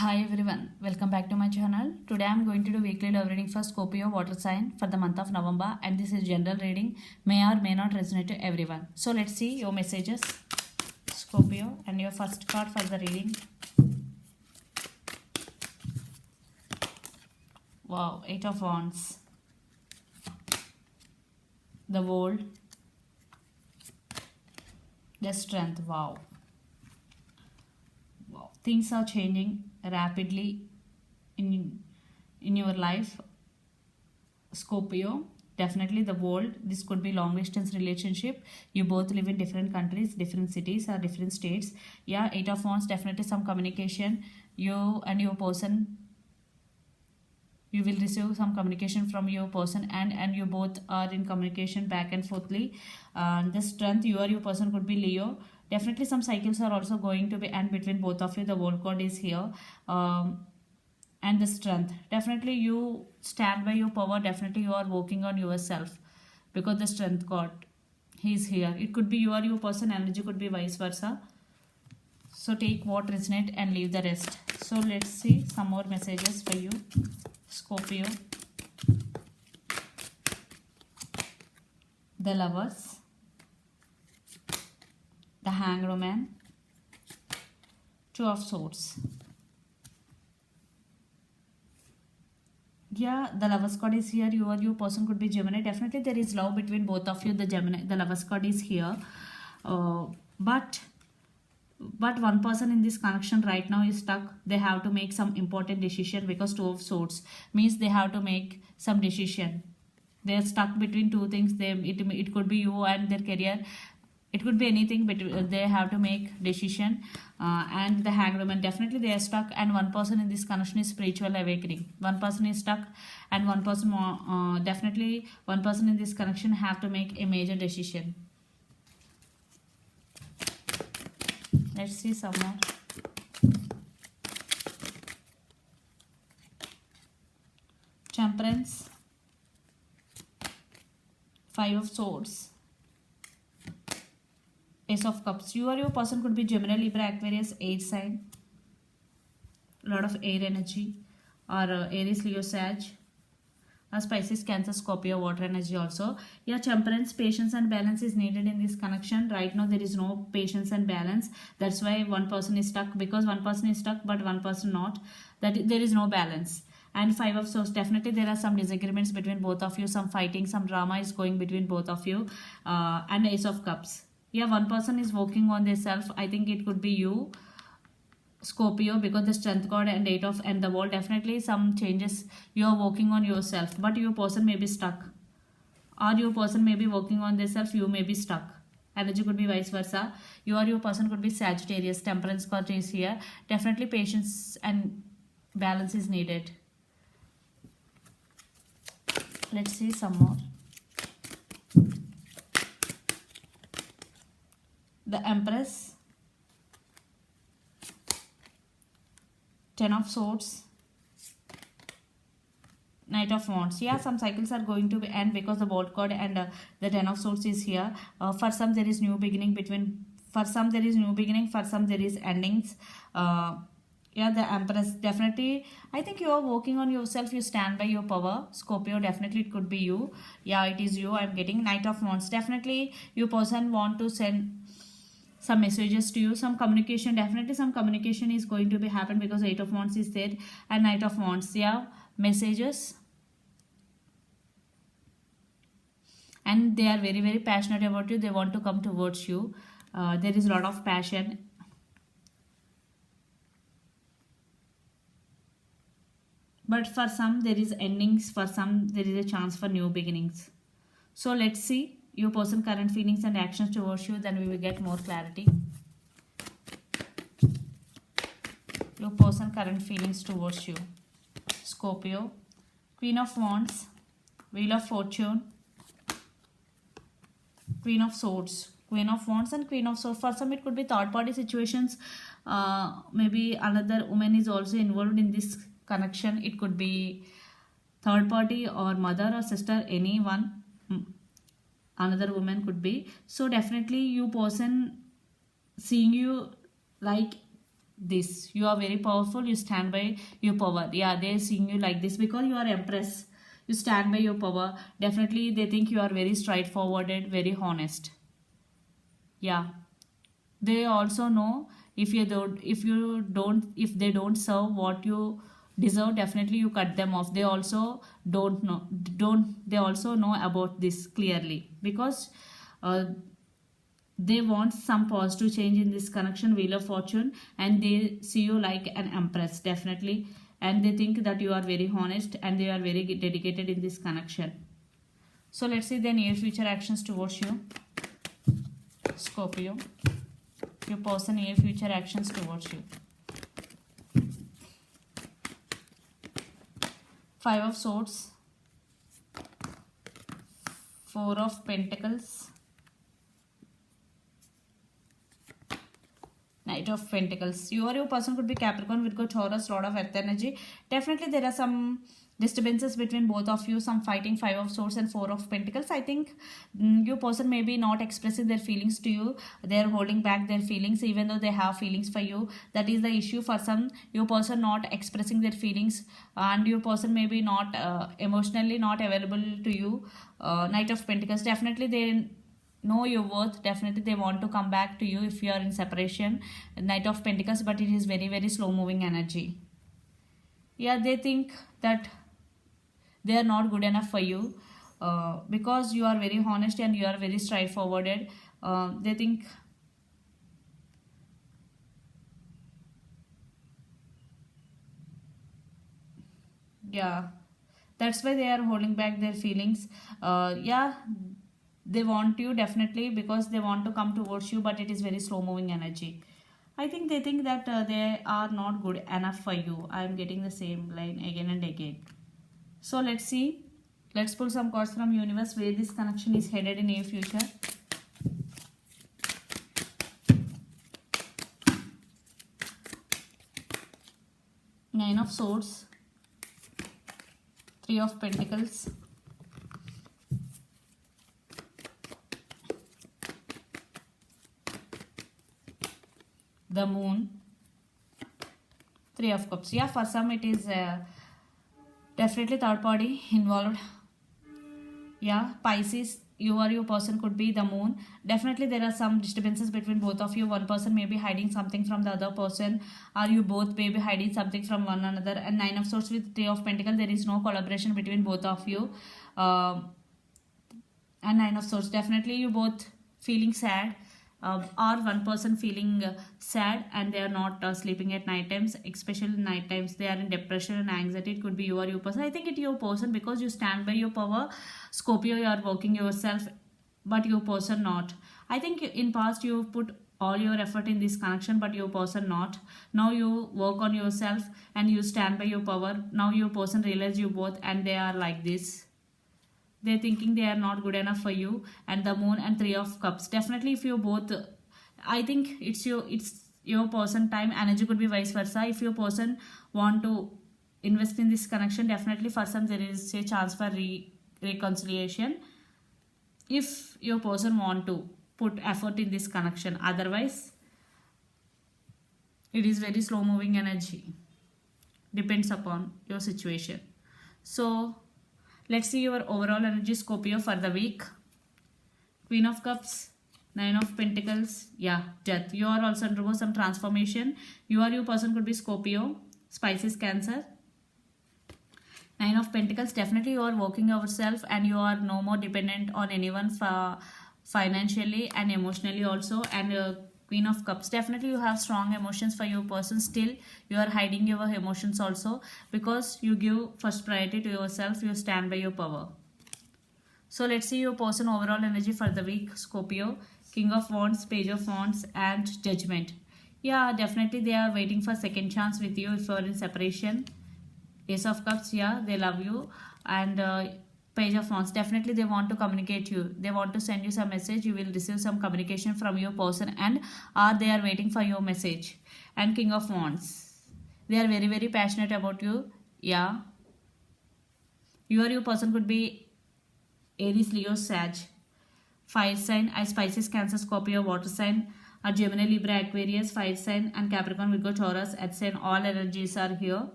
Hi everyone, welcome back to my channel. Today I am going to do weekly love reading for Scorpio water sign for the month of November, and this is general reading, may or may not resonate to everyone. So let's see your messages, Scorpio, and your first card for the reading. Wow, 8 of Wands, the World, the Strength. Wow. Things are changing rapidly in your life, Scorpio. Definitely the world. This could be long distance relationship. You both live in different countries, different cities, or different states. Yeah, 8 of Wands, definitely some communication. You and your person, you will receive some communication from your person, and you both are in communication back and forthly. The Strength, you or your person could be Leo. Definitely some cycles are also going to be, and between both of you the World card is here. And the Strength, definitely you stand by your power. Definitely you are working on yourself, because the Strength card, he is here. It could be you or your person energy, could be vice versa. So take what resonate and leave the rest. So let's see some more messages for you, Scorpio. The Lovers, the Hanged Man, Two of Swords. Yeah, the Lovers card is here. You or your person could be Gemini. Definitely there is love between both of you. The Lovers card is here. But one person in this connection right now is stuck. They have to make some important decision, because Two of Swords means they have to make some decision. They are stuck between two things. It could be you and their career. It could be anything, but they have to make decision. And the Hanged Man, definitely they are stuck, and one person in this connection is spiritual awakening. One person is stuck, and one person definitely one person in this connection have to make a major decision. Let's see some more. Temperance, Five of Swords, Ace of Cups. You or your person could be Gemini, Libra, Aquarius, air sign. A lot of air energy, or Aries, Leo, Sag. Pisces, Cancer, Scorpio, water energy also. Yeah, temperance, patience and balance is needed in this connection. Right now there is no patience and balance. That's why one person is stuck, because one person is stuck but one person not. That there is no balance. And Five of Swords, definitely there are some disagreements between both of you, some fighting, some drama is going between both of you. And Ace of Cups. Yeah, one person is working on their self. I think it could be you, Scorpio, because the Strength card and Eight of and the World, definitely some changes. You are working on yourself, but your person may be stuck, or your person may be working on themselves. You may be stuck. Energy could be vice versa. You or your person could be Sagittarius. Temperance card is here. Definitely patience and balance is needed. Let's see some more. The Empress, Ten of Swords, Knight of Wands. Yeah, some cycles are going to be end, because the World card and the Ten of Swords is here. For some there is new beginning between. For some there is new beginning. For some there is endings. Yeah, the Empress, definitely I think you are working on yourself. You stand by your power, Scorpio. Definitely it could be you. Yeah, it is you. I'm getting Knight of Wands. Definitely your person want to send some messages to you, some communication. Definitely some communication is going to be happen, because Eight of Wands is there and Knight of Wands. Yeah, messages, and they are very very passionate about you. They want to come towards you. There is a lot of passion. But for some there is endings, for some there is a chance for new beginnings. So let's see your person current feelings and actions towards you, then we will get more clarity. Your person current feelings towards you, Scorpio. Queen of Wands, Wheel of Fortune, Queen of Swords, Queen of Wands and Queen of Swords. For some it could be third party situations. Maybe another woman is also involved in this connection. It could be third party or mother or sister, anyone. Another woman could be. So definitely you person seeing you like this. You are very powerful, you stand by your power. Yeah, they're seeing you like this because you are empress. You stand by your power. Definitely they think you are very straightforward, very honest. Yeah, they also know if they don't serve what you deserve, definitely you cut them off. They also don't they also know about this clearly because uh, they want some positive change in this connection, wheel of fortune, and they see you like an empress definitely, and they think that you are very honest and they are very dedicated in this connection. So let's see the near future actions towards you, Scorpio. Your person near future actions towards you. Five of Swords, Four of Pentacles, Knight of Pentacles. You or your person could be Capricorn, Virgo, Taurus, Lord of Earth energy. Definitely there are some disturbances between both of you, some fighting. Five of Swords and Four of Pentacles. I think your person may be not expressing their feelings to you. They are holding back their feelings even though they have feelings for you. That is the issue for some. Your person not expressing their feelings, and your person may be not emotionally not available to you. Knight of Pentacles. Definitely they know your worth. Definitely they want to come back to you if you are in separation. Knight of Pentacles, but it is very very slow moving energy. Yeah, they think that they are not good enough for you because you are very honest and you are very straightforward. They think yeah, that's why they are holding back their feelings. Yeah, they want you definitely because they want to come towards you, but it is very slow moving energy. I think they think that they are not good enough for you. I am getting the same line again and again. So let's see. Let's pull some cards from universe where this connection is headed in near future. Nine of Swords, Three of Pentacles, the Moon, Three of Cups. Yeah, for some it is definitely third party involved. Yeah, Pisces, you or your person could be the Moon. Definitely there are some disturbances between both of you. One person may be hiding something from the other person, or you both may be hiding something from one another. And Nine of Swords with Three of Pentacles, there is no collaboration between both of you. And Nine of Swords, definitely you both feeling sad, or one person feeling sad and they are not sleeping at night times, especially night times they are in depression and anxiety. It could be you or your person. I think it your person because you stand by your power. Scorpio, you are working yourself, but your person not. I think in past you put all your effort in this connection, but your person not. Now you work on yourself and you stand by your power. Now your person realize you both and they are like this. They're thinking they are not good enough for you. And the Moon and Three of Cups, definitely if you both, I think it's your person time. Energy could be vice versa. If your person want to invest in this connection, definitely for some there is a chance for reconciliation if your person want to put effort in this connection. Otherwise it is very slow moving energy, depends upon your situation. So let's see your overall energy, Scorpio, for the week. Queen of Cups, Nine of Pentacles, yeah, Death. You are also undergo some transformation. You or your person could be Scorpio, Pisces, Cancer. Nine of Pentacles, definitely you are working yourself and you are no more dependent on anyone for financially and emotionally also. And Queen of Cups, definitely you have strong emotions for your person. Still you are hiding your emotions also because you give first priority to yourself. You stand by your power. So let's see your person overall energy for the week, Scorpio. King of Wands, Page of Wands, and Judgment. Yeah, definitely they are waiting for second chance with you if you are in separation. Ace of Cups, yeah, they love you. And Page of Wands, definitely they want to communicate you. They want to send you some message. You will receive some communication from your person, and or they are waiting for your message. And King of Wands, they are very very passionate about you. Yeah, you or your person could be Aries, Leo, Sag. Fire sign, Ice, Pisces, Cancer, Scorpio, water sign. are Gemini, Libra, Aquarius, fire sign, and Capricorn, Virgo, Taurus, Earth sign. All energies are here.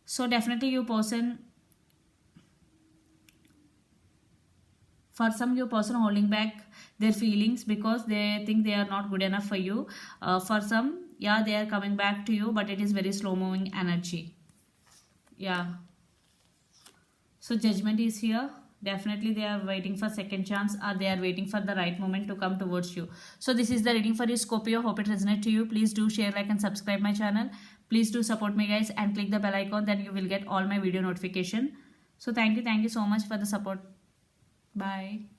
So definitely your person, for some your person holding back their feelings because they think they are not good enough for you. For some, yeah, they are coming back to you, but it is very slow moving energy. Yeah. So judgment is here. Definitely they are waiting for second chance, or they are waiting for the right moment to come towards you. So this is the reading for you, Scorpio. Hope it resonates to you. Please do share, like, and subscribe my channel. Please do support me, guys, and click the bell icon. Then you will get all my video notification. So thank you so much for the support. Bye.